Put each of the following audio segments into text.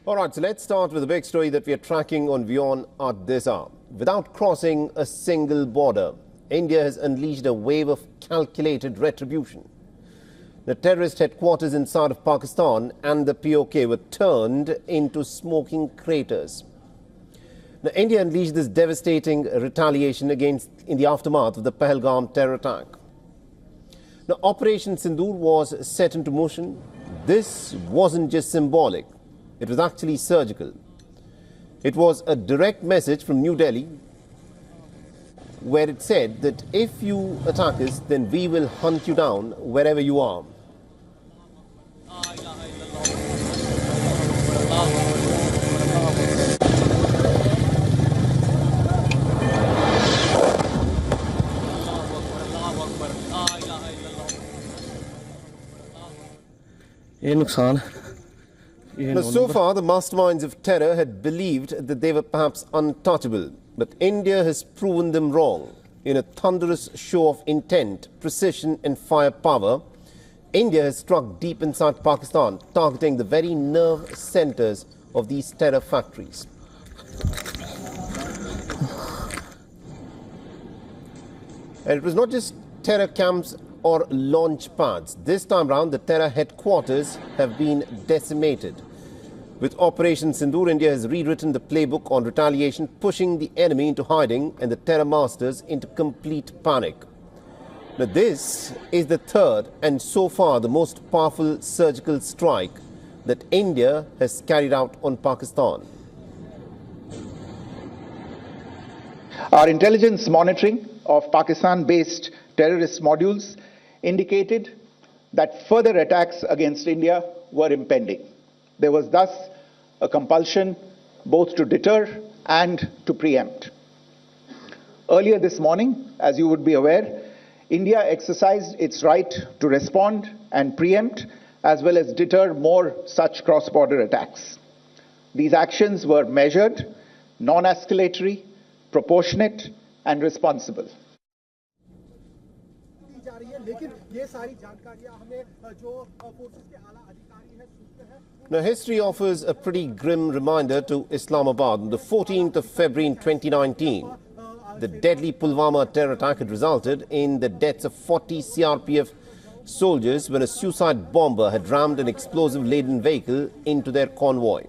All right, so let's start with the big story that we are tracking on WION at this hour. Without crossing a single border, India has unleashed a wave of calculated retribution. The terrorist headquarters inside of Pakistan and the POK were turned into smoking craters. Now, India unleashed this devastating retaliation in the aftermath of the Pahalgam terror attack. Now, Operation Sindoor was set into motion. This wasn't just symbolic. It was actually surgical. It was a direct message from New Delhi where it said that if you attack us, then we will hunt you down wherever you are. Now, so far, the masterminds of terror had believed that they were perhaps untouchable, but India has proven them wrong. In a thunderous show of intent, precision and firepower, India has struck deep inside Pakistan, targeting the very nerve centers of these terror factories. And it was not just terror camps or launch pads. This time round, the terror headquarters have been decimated. With Operation Sindoor, India has rewritten the playbook on retaliation, pushing the enemy into hiding and the terror masters into complete panic. Now, this is the third and so far the most powerful surgical strike that India has carried out on Pakistan. Our intelligence monitoring of Pakistan-based terrorist modules indicated that further attacks against India were impending. There was thus a compulsion both to deter and to preempt. Earlier this morning, as you would be aware, India exercised its right to respond and preempt as well as deter more such cross-border attacks. These actions were measured, non-escalatory, proportionate and responsible. Now, history offers a pretty grim reminder to Islamabad. On the 14th of February in 2019, the deadly Pulwama terror attack had resulted in the deaths of 40 CRPF soldiers when a suicide bomber had rammed an explosive-laden vehicle into their convoy.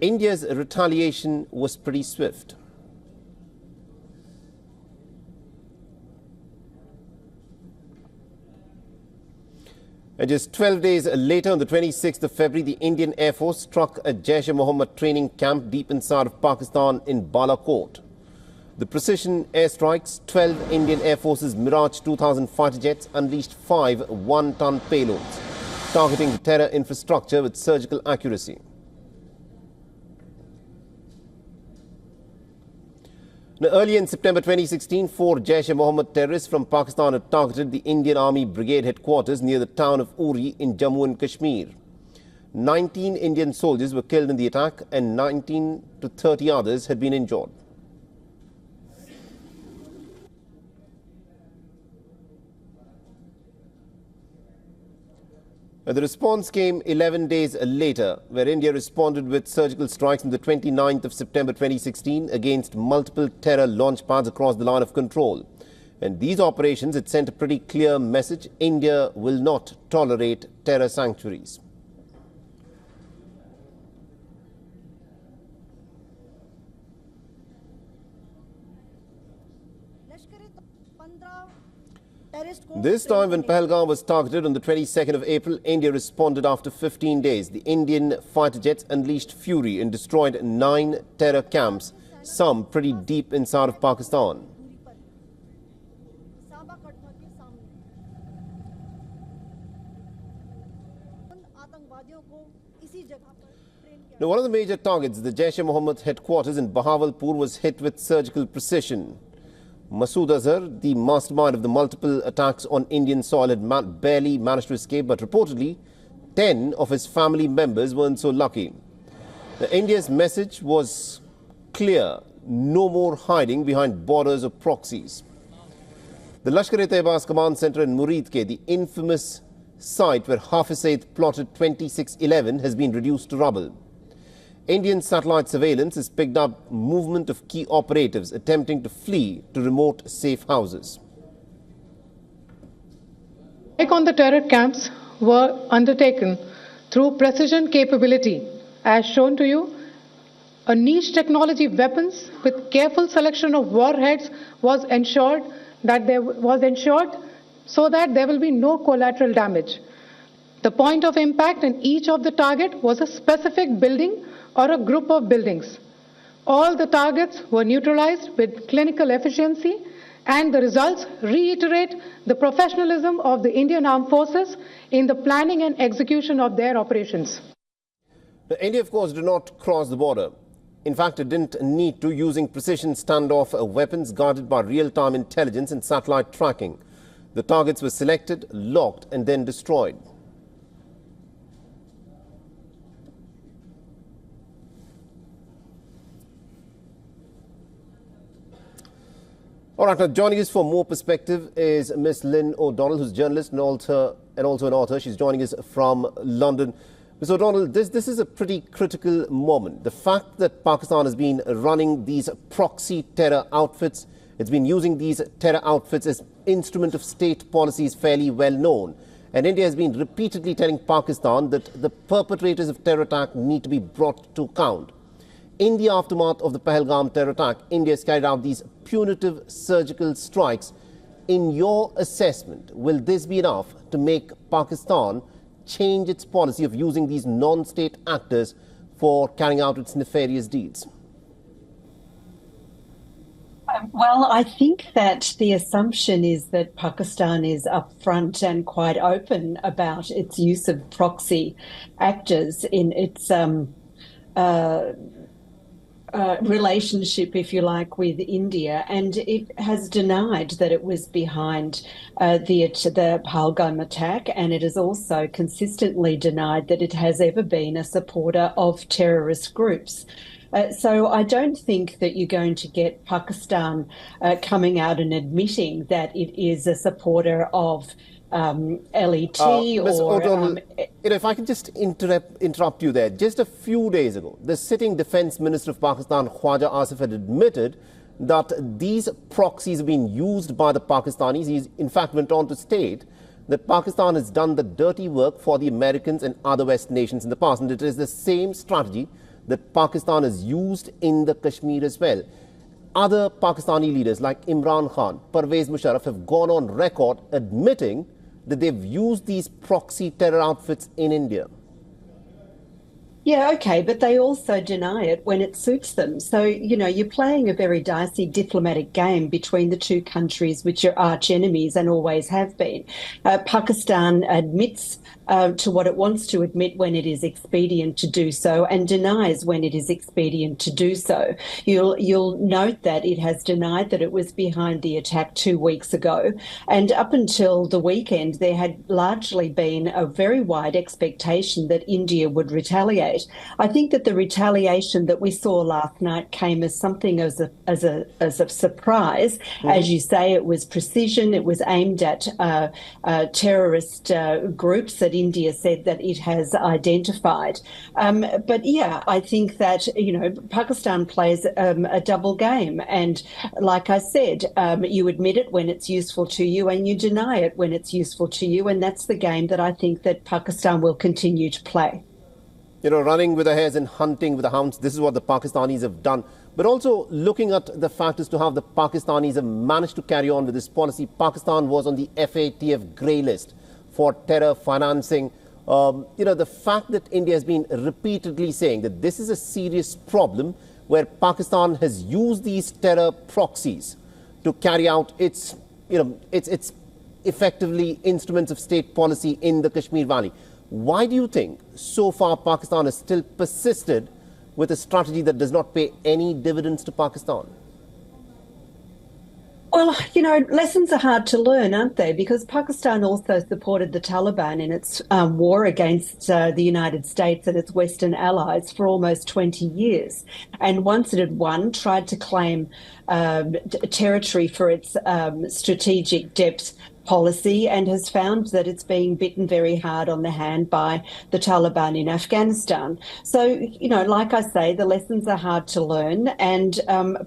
India's retaliation was pretty swift. And just 12 days later, on the 26th of February, the Indian Air Force struck a Jaish-e-Mohammed training camp deep inside of Pakistan in Balakot. The precision airstrikes, 12 Indian Air Force's Mirage 2000 fighter jets unleashed 5 one-ton payloads, targeting the terror infrastructure with surgical accuracy. Now, early in September 2016, 4 Jaish-e-Mohammed terrorists from Pakistan had targeted the Indian Army Brigade headquarters near the town of Uri in Jammu and Kashmir. 19 Indian soldiers were killed in the attack and 19 to 30 others had been injured. The response came 11 days later, where India responded with surgical strikes on the 29th of September 2016 against multiple terror launch pads across the line of control. And these operations had sent a pretty clear message: India will not tolerate terror sanctuaries. This time, when Pahalgam was targeted on the 22nd of April, India responded after 15 days. The Indian fighter jets unleashed fury and destroyed 9 terror camps, some pretty deep inside of Pakistan. Now, one of the major targets, the Jaish-e-Mohammed headquarters in Bahawalpur, was hit with surgical precision. Masood Azhar, the mastermind of the multiple attacks on Indian soil, had barely managed to escape, but reportedly 10 of his family members weren't so lucky. Now, India's message was clear: no more hiding behind borders or proxies. The Lashkar-e-Taiba's command center in Muridke, the infamous site where Hafiz plotted 2611 has been reduced to rubble. Indian satellite surveillance has picked up movement of key operatives attempting to flee to remote safe houses. Strike on the terror camps were undertaken through precision capability, as shown to you. A niche technology weapons with careful selection of warheads was ensured so that there will be no collateral damage. The point of impact in each of the target was a specific building or a group of buildings. All the targets were neutralized with clinical efficiency, and the results reiterate the professionalism of the Indian Armed Forces in the planning and execution of their operations. India, of course, did not cross the border. In fact, it didn't need to, using precision standoff weapons guarded by real-time intelligence and satellite tracking. The targets were selected, locked, and then destroyed. All right, now joining us for more perspective is Miss Lynn O'Donnell, who's a journalist and also an author. She's joining us from London. Ms. O'Donnell, this is a pretty critical moment. The fact that Pakistan has been running these proxy terror outfits, it's been using these terror outfits as instrument of state policy is fairly well known. And India has been repeatedly telling Pakistan that the perpetrators of terror attack need to be brought to account. In the aftermath of the Pahalgam terror attack, India has carried out these punitive surgical strikes. In your assessment, will this be enough to make Pakistan change its policy of using these non-state actors for carrying out its nefarious deeds? Well, I think that the assumption is that Pakistan is upfront and quite open about its use of proxy actors in its relationship, if you like, with India, and it has denied that it was behind the Pahalgam attack, and it has also consistently denied that it has ever been a supporter of terrorist groups. So I don't think that you're going to get Pakistan coming out and admitting that it is a supporter of LET Ms. or... O'Donnell, if I can just interrupt you there. Just a few days ago, the sitting Defence Minister of Pakistan, Khwaja Asif, had admitted that these proxies have been used by the Pakistanis. He, in fact, went on to state that Pakistan has done the dirty work for the Americans and other West nations in the past. And it is the same strategy that Pakistan has used in the Kashmir as well. Other Pakistani leaders like Imran Khan, Pervez Musharraf have gone on record admitting that they've used these proxy terror outfits in India. Yeah, okay, but they also deny it when it suits them. So, you know, you're playing a very dicey diplomatic game between the two countries, which are arch enemies and always have been. Pakistan admits to what it wants to admit when it is expedient to do so, and denies when it is expedient to do so. You'll note that it has denied that it was behind the attack 2 weeks ago, and up until the weekend there had largely been a very wide expectation that India would retaliate. I think that the retaliation that we saw last night came as something as a surprise. As you say, it was precision. It was aimed at terrorist groups that India said that it has identified. But yeah, I think that, you know, Pakistan plays a double game. And like I said, you admit it when it's useful to you and you deny it when it's useful to you. And that's the game that I think that Pakistan will continue to play. You know, running with the hares and hunting with the hounds, this is what the Pakistanis have done. But also looking at the fact as to how the Pakistanis have managed to carry on with this policy. Pakistan was on the FATF grey list for terror financing. You know, the fact that India has been repeatedly saying that this is a serious problem where Pakistan has used these terror proxies to carry out its, you know, its effectively instruments of state policy in the Kashmir Valley. Why do you think so far Pakistan has still persisted with a strategy that does not pay any dividends to Pakistan? Well, you know, lessons are hard to learn, aren't they? Because Pakistan also supported the Taliban in its war against the United States and its Western allies for almost 20 years. And once it had won, tried to claim territory for its strategic depth policy and has found that it's being bitten very hard on the hand by the Taliban in Afghanistan. So, you know, like I say, the lessons are hard to learn, and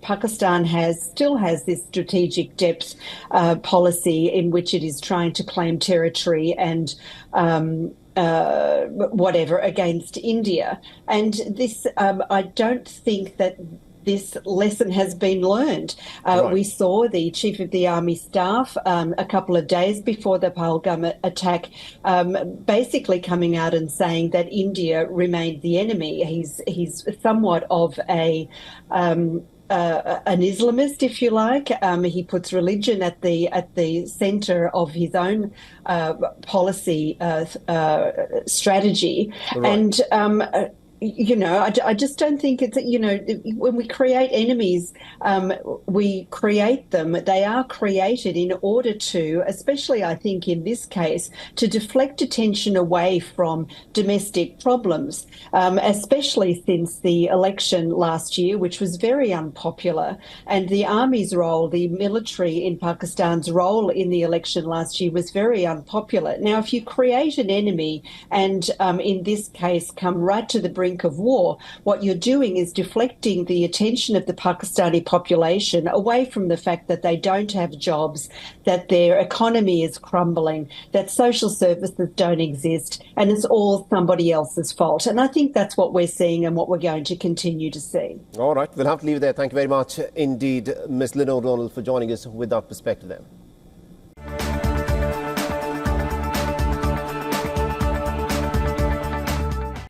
Pakistan still has this strategic depth policy in which it is trying to claim territory and whatever against India. And this, I don't think that this lesson has been learned. Right. We saw the Chief of the Army Staff a couple of days before the Pahalgam attack basically coming out and saying that India remained the enemy. He's somewhat of an Islamist, if you like. He puts religion at the centre of his own policy strategy, Right. and you know, I just don't think it's, you know, when we create enemies, we create them. They are created in order to, especially I think in this case, to deflect attention away from domestic problems, especially since the election last year, which was very unpopular. And the army's role, the military in Pakistan's role in the election last year was very unpopular. Now, if you create an enemy and in this case come right to the brink of war, what you're doing is deflecting the attention of the Pakistani population away from the fact that they don't have jobs, that their economy is crumbling, that social services don't exist, and it's all somebody else's fault. And I think that's what we're seeing and what we're going to continue to see. All right, we'll have to leave it there. Thank you very much indeed, Ms. Lynn O'Donnell, for joining us with that perspective there.